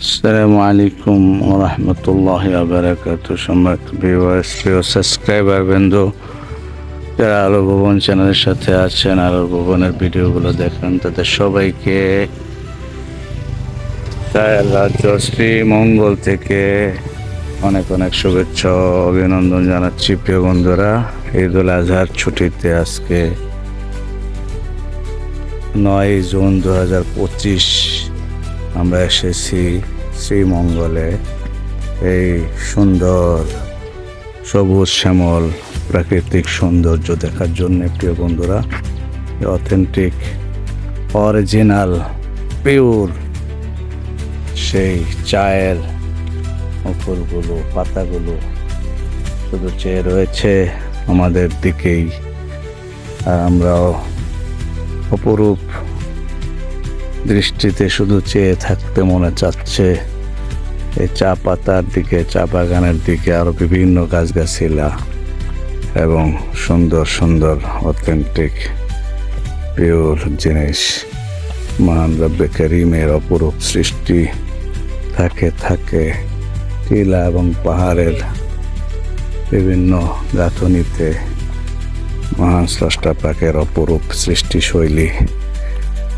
আসসালামু আলাইকুম ওয়া রাহমাতুল্লাহি ওয়া বারাকাতুহু। সম্মানিত ভিউয়ার্স, প্রিয় সাবস্ক্রাইবার বৃন্দ, যারা আলো ভবন চ্যানেলের সাথে আছেন, আলো ভবনের ভিডিওগুলো দেখেন, তাদের সবাইকে রাজ্য শ্রীমঙ্গল থেকে অনেক অনেক শুভেচ্ছা ও অভিনন্দন জানাচ্ছি। প্রিয় বন্ধুরা, ঈদুল আজহার ছুটিতে আজকে 9 জুন 2025 আমরা এসেছি শ্রীমঙ্গলে। এই সুন্দর সবুজ শ্যামল প্রাকৃতিক সৌন্দর্য দেখার জন্য। প্রিয় বন্ধুরা, অথেন্টিক অরিজিনাল পিওর সেই চায়ের মুকুলগুলো, পাতাগুলো শুধু চেয়ে রয়েছে আমাদের দিকেই, আর আমরাও অপরূপ দৃষ্টিতে শুধু চেয়ে থাকতে মনে চাচ্ছে এই চা পাতার দিকে, চা বাগানের দিকে, আরো বিভিন্ন গাছগাছালা এবং সুন্দর সুন্দর অথেন্টিক পিওর জিনিস। মহান রব্বে করিমের অপরূপ সৃষ্টি থাকে থাকে টিলা এবং পাহাড়ের বিভিন্ন গাঁথনিতে মহান স্রষ্টা পাকের অপরূপ সৃষ্টিশৈলী।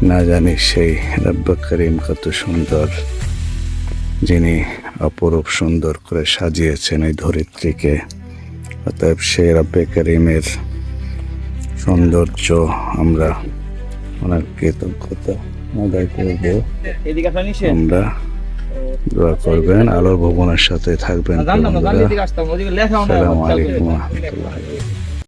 না জানি সেই রব্বে করিম কত সুন্দর, যিনি অপরূপ সুন্দর করে সাজিয়েছেন এই ধরিত্রীকে। অতএব সেই রব্বে করিমের সৌন্দর্য আমরা ওনার কৃতজ্ঞতা আদায় করব। আমরা দোয়া করবেন, আলোর ভবনের সাথে থাকবেন। আসসালামু আলাইকুম ওয়া রাহমাতুল্লাহি।